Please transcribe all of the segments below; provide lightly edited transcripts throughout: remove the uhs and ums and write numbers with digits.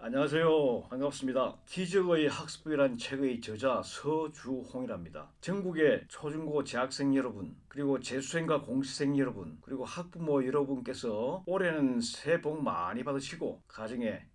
안녕하세요. 반갑습니다. 기적의 학습이란 책의 저자 서주홍이랍니다. 전국의 초중고 재학생 여러분, 그리고 재수생과 공시생 여러분, 그리고 학부모 여러분께서 올해는 새해 복 많이 받으시고 가정에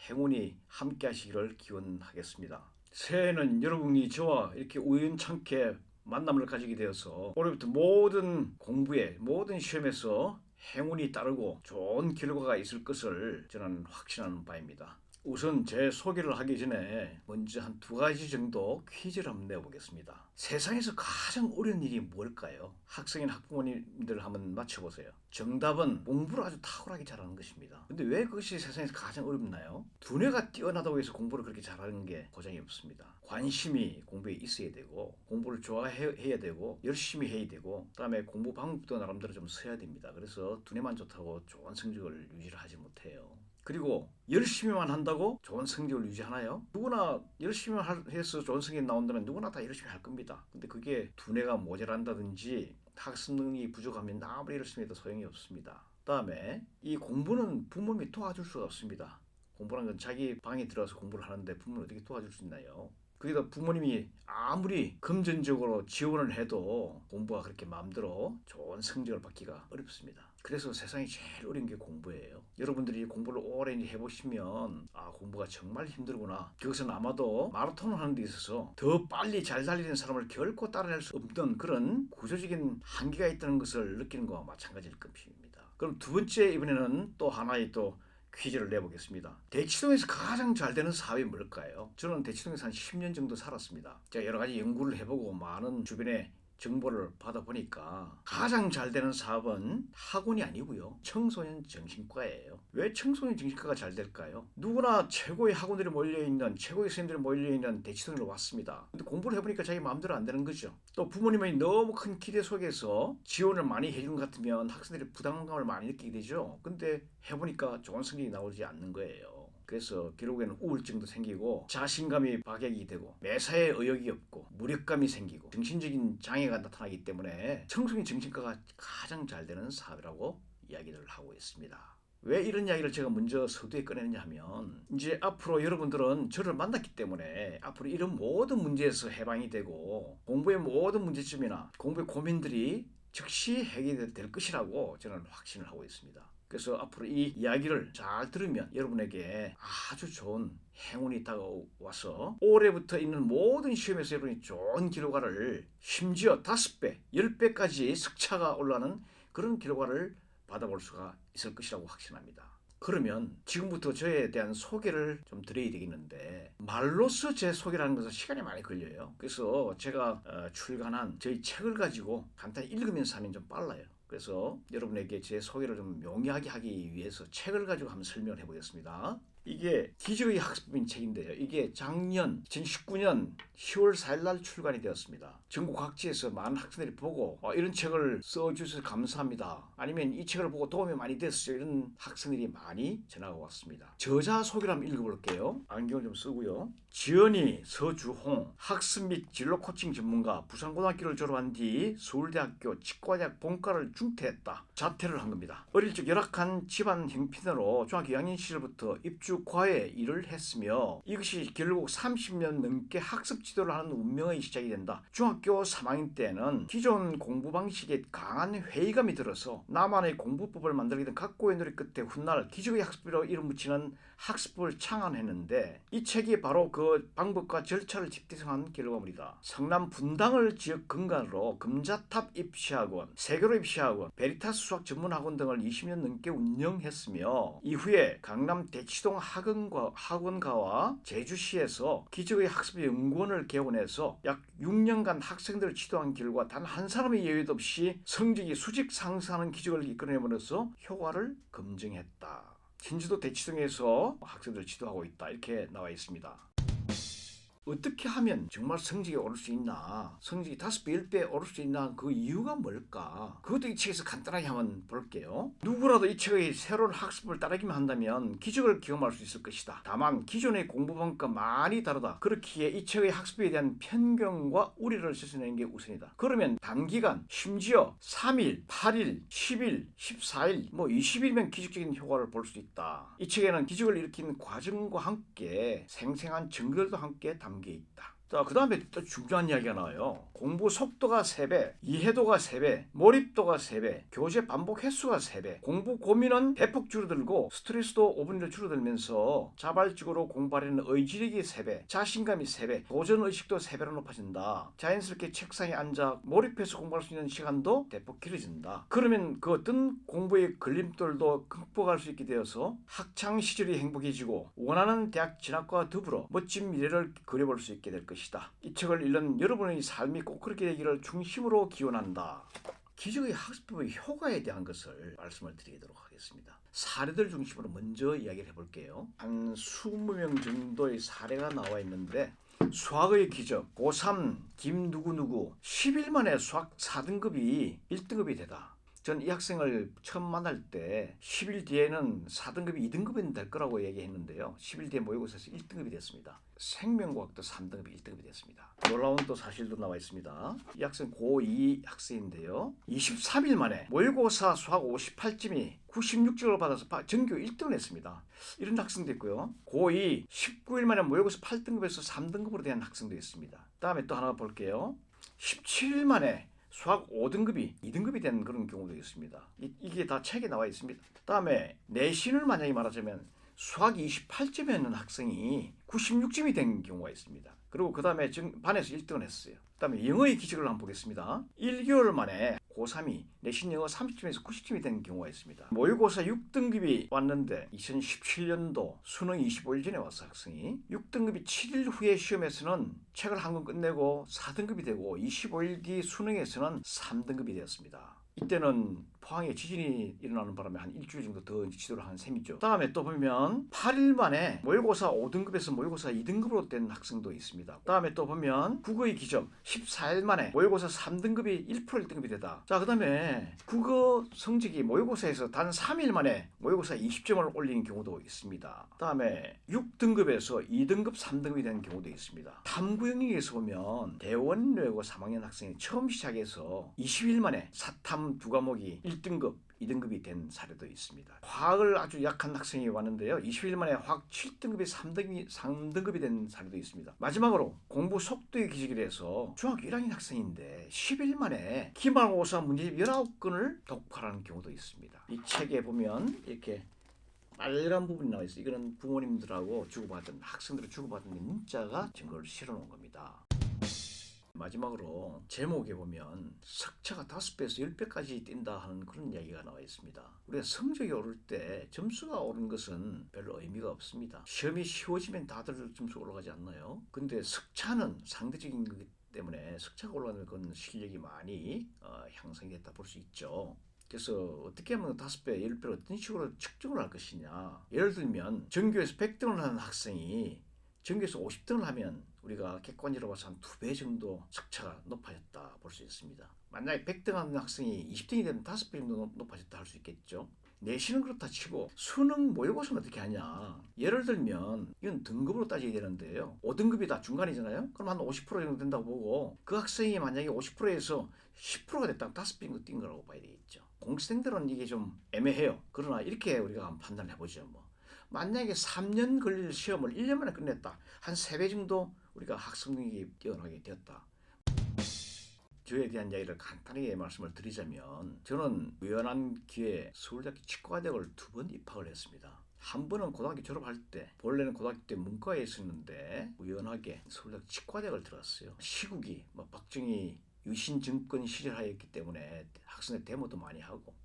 행운이 함께 하시기를 기원하겠습니다. 새해에는 여러분이 저와 이렇게 우연찮게 만남을 가지게 되어서 올해부터 모든 공부에, 모든 시험에서 행운이 따르고 좋은 결과가 있을 것을 저는 확신하는 바입니다. 우선 제 소개를 하기 전에 먼저 한 두 가지 정도 퀴즈를 한번 내보겠습니다. 세상에서 가장 어려운 일이 뭘까요? 학생인 학부모님들 한번 맞춰보세요. 정답은 공부를 아주 탁월하게 잘하는 것입니다. 근데 왜 그것이 세상에서 가장 어렵나요? 두뇌가 뛰어나다고 해서 공부를 그렇게 잘하는 게 고장이 없습니다. 관심이 공부에 있어야 되고, 공부를 좋아해야 되고, 열심히 해야 되고, 그다음에 공부 방법도 나름대로 좀 써야 됩니다. 그래서 두뇌만 좋다고 좋은 성적을 유지를 하지 못해요. 그리고 열심히만 한다고 좋은 성적을 유지하나요? 누구나 열심히만 해서 좋은 성적이 나온다면 누구나 다 열심히 할 겁니다. 근데 그게 두뇌가 모자란다든지 학습 능력이 부족하면 아무리 열심히 해도 소용이 없습니다. 그다음에 이 공부는 부모님이 도와줄 수가 없습니다. 공부라는 건 자기 방에 들어가서 공부를 하는데 부모는 어떻게 도와줄 수 있나요? 거기다 부모님이 아무리 금전적으로 지원을 해도 공부가 그렇게 마음대로 좋은 성적을 받기가 어렵습니다. 그래서 세상에 제일 어려운 게 공부예요. 여러분들이 공부를 오래 해보시면 공부가 정말 힘들구나. 그것은 아마도 마라톤을 하는 데 있어서 더 빨리 잘 달리는 사람을 결코 따라낼 수 없는 그런 구조적인 한계가 있다는 것을 느끼는 것과 마찬가지일 것입니다. 그럼 두 번째, 이번에는 또 하나의 또 퀴즈를 내보겠습니다. 대치동에서 가장 잘 되는 사업이 뭘까요? 저는 대치동에서 한 10년 정도 살았습니다. 제가 여러 가지 연구를 해보고 많은 주변에 정보를 받아보니까 가장 잘 되는 사업은 학원이 아니고요, 청소년 정신과예요. 왜 청소년 정신과가 잘 될까요? 누구나 최고의 학원들이 몰려있는, 최고의 선생님들이 몰려있는 대치동으로 왔습니다. 근데 공부를 해보니까 자기 마음대로 안 되는 거죠. 또 부모님의 너무 큰 기대 속에서 지원을 많이 해주는 것 같으면 학생들이 부담감을 많이 느끼게 되죠. 근데 해보니까 좋은 성적이 나오지 않는 거예요. 그래서 결국에는 우울증도 생기고 자신감이 박약이 되고 매사에 의욕이 없고 무력감이 생기고 정신적인 장애가 나타나기 때문에 청소년 정신과가 가장 잘 되는 사업이라고 이야기를 하고 있습니다. 왜 이런 이야기를 제가 먼저 서두에 꺼내느냐 하면, 이제 앞으로 여러분들은 저를 만났기 때문에 앞으로 이런 모든 문제에서 해방이 되고 공부의 모든 문제점이나 공부의 고민들이 즉시 해결될 것이라고 저는 확신을 하고 있습니다. 그래서 앞으로 이 이야기를 잘 들으면 여러분에게 아주 좋은 행운이 다가와서 올해부터 있는 모든 시험에서 여러분이 좋은 결과를, 심지어 5배, 10배까지 득차가 올라가는 그런 결과를 받아볼 수가 있을 것이라고 확신합니다. 그러면 지금부터 저에 대한 소개를 좀 드려야 되겠는데, 말로써 제 소개라는 것은 시간이 많이 걸려요. 그래서 제가 출간한 저희 책을 가지고 간단히 읽으면서 하면 좀 빨라요. 그래서 여러분에게 제 소개를 좀 용이하게 하기 위해서 책을 가지고 한번 설명을 해보겠습니다. 이게 기적의 학습인 책인데요. 이게 작년 2019년 10월 4일 날 출간이 되었습니다. 전국 각지에서 많은 학생들이 보고 이런 책을 써주셔서 감사합니다, 아니면 이 책을 보고 도움이 많이 됐어요, 이런 학생들이 많이 전화가 왔습니다. 저자 소개를 한번 읽어볼게요. 안경을 좀 쓰고요. 지연이 서주홍, 학습 및 진로 코칭 전문가, 부산고등학교를 졸업한 뒤 서울대학교 치과대학 본과를 중퇴했다. 자퇴를 한 겁니다. 어릴 적 열악한 집안 형편으로 중학교 2학년 시절부터 입주 과외 일을 했으며, 이것이 결국 30년 넘게 학습 지도를 하는 운명의 시작이 된다. 중학교 3학년 때는 기존 공부 방식에 강한 회의감이 들어서 나만의 공부법을 만들게 된 각고의 노력 끝에 훗날 기적의 학습이라고 이름 붙이는 학습법을 창안했는데, 이 책이 바로 그 방법과 절차를 집대성한 결과물이다. 성남 분당을 지역 근간으로 금자탑 입시학원, 세계로 입시학원, 베리타스 수학 전문학원 등을 20년 넘게 운영했으며, 이후에 강남 대치동 학원가와 제주시에서 기적의 학습연구원을 개원해서 약 6년간 학생들을 지도한 결과 단 한 사람의 예외도 없이 성적이 수직 상승하는 기적을 이끌어내면서 효과를 검증했다. 진주도 대치동에서 학생들을 지도하고 있다, 이렇게 나와 있습니다. 어떻게 하면 정말 성적이 오를 수 있나, 성적이 5배, 10배 오를 수 있나, 그 이유가 뭘까? 그것도 이 책에서 간단하게 한번 볼게요. 누구라도 이 책의 새로운 학습을 따르기만 한다면 기적을 경험할 수 있을 것이다. 다만 기존의 공부 방법과 많이 다르다. 그렇기에 이 책의 학습에 대한 편견과 우려를 씻어내는 게 우선이다. 그러면 단기간, 심지어 3일, 8일, 10일, 14일, 20일이면 기적적인 효과를 볼 수 있다. 이 책에는 기적을 일으킨 과정과 함께 생생한 증거들도 함께 담겨 있다. 자, 그 다음에 또 중요한 이야기가 나와요. 공부 속도가 3배, 이해도가 3배, 몰입도가 3배, 교재 반복 횟수가 3배, 공부 고민은 대폭 줄어들고 스트레스도 5분의 1 줄어들면서 자발적으로 공부하려는 의지력이 3배, 자신감이 3배, 도전의식도 3배로 높아진다. 자연스럽게 책상에 앉아 몰입해서 공부할 수 있는 시간도 대폭 길어진다. 그러면 그 어떤 공부의 걸림돌도 극복할 수 있게 되어서 학창 시절이 행복해지고 원하는 대학 진학과 더불어 멋진 미래를 그려볼 수 있게 될 것이다. 이 책을 읽는 여러분의 삶이 꼭 그렇게 되기를 중심으로 기원한다. 기적의 학습법의 효과에 대한 것을 말씀을 드리도록 하겠습니다. 사례들 중심으로 먼저 이야기를 해볼게요. 한 20명 정도의 사례가 나와 있는데, 수학의 기적, 고3 김 누구누구 10일 만에 수학 4등급이 1등급이 되다. 전 이 학생을 처음 만날 때 10일 뒤에는 4등급이 2등급이 될 거라고 얘기했는데요. 10일 뒤에 모의고사에서 1등급이 됐습니다. 생명과학도 3등급이 1등급이 됐습니다. 놀라운 또 사실도 나와 있습니다. 이 학생 고2 학생인데요. 23일 만에 모의고사 수학 58점이 96점을 받아서 전교 1등을 했습니다. 이런 학생도 있고요. 고2 19일 만에 모의고사 8등급에서 3등급으로 된 학생도 있습니다. 다음에 또 하나 볼게요. 17일 만에 수학 5등급이 2등급이 된 그런 경우도 있습니다. 이게 다 책에 나와 있습니다. 다음에 내신을 만약에 말하자면 수학 28점이었는 학생이 96점이 된 경우가 있습니다. 그리고 그 다음에 반에서 1등을 했어요. 그 다음에 영어의 기적을 한번 보겠습니다. 1개월 만에 고3이 내신 영어 30점에서 90점이 된 경우가 있습니다. 모의고사 6등급이 왔는데 2017년도 수능 25일 전에 왔어 학생이. 6등급이 7일 후에 시험에서는 책을 한 권 끝내고 4등급이 되고 25일 뒤 수능에서는 3등급이 되었습니다. 이때는 포항에 지진이 일어나는 바람에 한 일주일 정도 더 지도를 한 셈이죠. 다음에 또 보면 8일 만에 모의고사 5등급에서 모의고사 2등급으로 된 학생도 있습니다. 다음에 또 보면 국어의 기적 14일 만에 모의고사 3등급이 1% 1등급이 되다. 자, 그 다음에 국어 성적이 모의고사에서 단 3일 만에 모의고사 20점을 올리는 경우도 있습니다. 다음에 6등급에서 2등급 3등급이 되는 경우도 있습니다. 탐구 영역에서 보면 대원외고 3학년 학생이 처음 시작해서 20일 만에 사탐 2과목이 1등급, 2등급이 된 사례도 있습니다. 화학을 아주 약한 학생이 왔는데요. 20일 만에 화학 7등급이 3등급이 된 사례도 있습니다. 마지막으로 공부 속도의 기적이 돼서 중학교 1학년 학생인데 10일 만에 기말고사 문제집 19건을 독파하는 경우도 있습니다. 이 책에 보면 이렇게 빨간 부분이 나와 있어요. 이거는 부모님들하고 주고받은, 학생들이 주고받은 문자가 증거를 실어놓은 겁니다. 마지막으로 제목에 보면 석차가 5배에서 10배까지 뛴다 하는 그런 이야기가 나와 있습니다. 우리가 성적이 오를 때 점수가 오른 것은 별로 의미가 없습니다. 시험이 쉬워지면 다들 점수가 올라가지 않나요? 근데 석차는 상대적인 거기 때문에 석차가 올라가면 그건 실력이 많이 향상이 됐다 볼 수 있죠. 그래서 어떻게 하면 5배, 10배를 어떤 식으로 측정을 할 것이냐. 예를 들면 전교에서 100등을 하는 학생이 전교에서 50등을 하면 우리가 객관적으로 봐서 한 2배 정도 석차가 높아졌다 볼 수 있습니다. 만약에 100등 하는 학생이 20등이 되면 5배 정도 높아졌다 할 수 있겠죠. 내신은 그렇다 치고 수능 모의고사는 어떻게 하냐. 예를 들면 이건 등급으로 따져야 되는데요. 5등급이 다 중간이잖아요. 그럼 한 50% 정도 된다고 보고 그 학생이 만약에 50%에서 10%가 됐다면 5배 정도 뛴 거라고 봐야 되겠죠. 공시생들은 이게 좀 애매해요. 그러나 이렇게 우리가 한번 판단을 해보죠. 만약에 3년 걸릴 시험을 1년 만에 끝냈다. 한 3배 정도 우리가 학습 능력이 뛰어나게 되었다. 저에 대한 이야기를 간단하게 말씀을 드리자면 저는 우연한 기회에 서울대학교 치과대학을 2번 입학을 했습니다. 한 번은 고등학교 졸업할 때, 본래는 고등학교 때 문과에 있었는데 우연하게 서울대학교 치과대학을 들어갔어요. 시국이 박정희 유신정권 시절하였기 때문에 학생의 데모도 많이 하고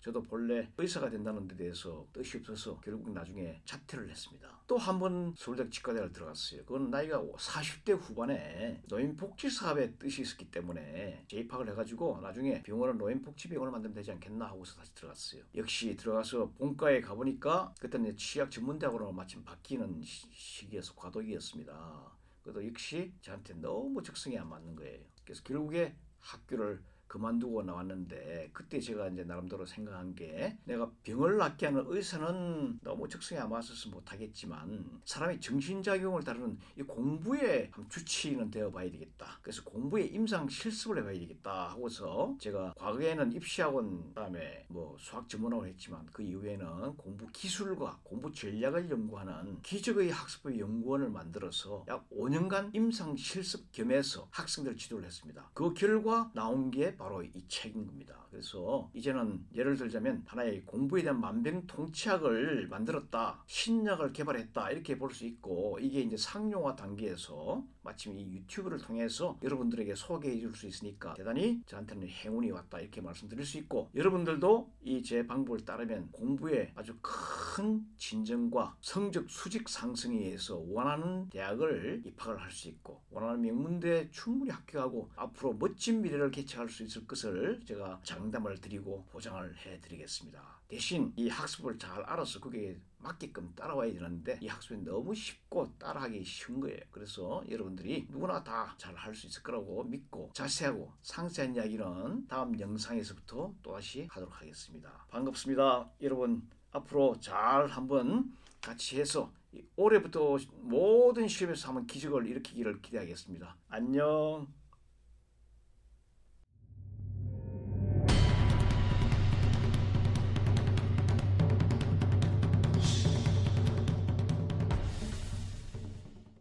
저도 본래 의사가 된다는 데 대해서 뜻이 없어서 결국 나중에 자퇴를 했습니다. 또 한 번 서울대학교 치과대학을 들어갔어요. 그건 나이가 40대 후반에 노인복지사업에 뜻이 있었기 때문에 재입학을 해가지고 나중에 병원을 노인복지병원을 만들면 되지 않겠나 하고서 다시 들어갔어요. 역시 들어가서 본과에 가보니까 그때는 치약 전문대학으로 마침 바뀌는 시기여서 과도기였습니다. 그것도 역시 저한테 너무 적성이 안 맞는 거예요. 그래서 결국에 학교를 그만두고 나왔는데, 그때 제가 이제 나름대로 생각한 게, 내가 병을 낫게 하는 의사는 너무 적성에 안 맞아서 못하겠지만 사람이 정신작용을 다루는 이 공부에 주치의는 되어봐야 되겠다. 그래서 공부에 임상 실습을 해봐야 되겠다 하고서, 제가 과거에는 입시학원, 그다음에 뭐 수학 전문학을 했지만 그 이후에는 공부 기술과 공부 전략을 연구하는 기적의 학습의 연구원을 만들어서 약 5년간 임상 실습 겸해서 학생들 지도를 했습니다. 그 결과 나온 게 바로 이 책인 겁니다. 그래서 이제는 예를 들자면 하나의 공부에 대한 만병통치약을 만들었다, 신약을 개발했다, 이렇게 볼 수 있고, 이게 이제 상용화 단계에서 마침 이 유튜브를 통해서 여러분들에게 소개해 줄 수 있으니까 대단히 저한테는 행운이 왔다, 이렇게 말씀드릴 수 있고, 여러분들도 이 제 방법을 따르면 공부에 아주 큰 진전과 성적 수직 상승에 의해서 원하는 대학을 입학을 할 수 있고, 원하는 명문대에 충분히 합격하고 앞으로 멋진 미래를 개척할 수 있을 것을 제가 장담을 드리고 보장을 해드리겠습니다. 대신 이 학습을 잘 알아서 그게 맞게끔 따라와야 되는데, 이 학습이 너무 쉽고 따라하기 쉬운 거예요. 그래서 여러분들이 누구나 다 잘 할 수 있을 거라고 믿고, 자세하고 상세한 이야기는 다음 영상에서부터 또다시 하도록 하겠습니다. 반갑습니다. 여러분, 앞으로 잘 한번 같이 해서 올해부터 모든 시험에서 한번 기적을 일으키기를 기대하겠습니다. 안녕.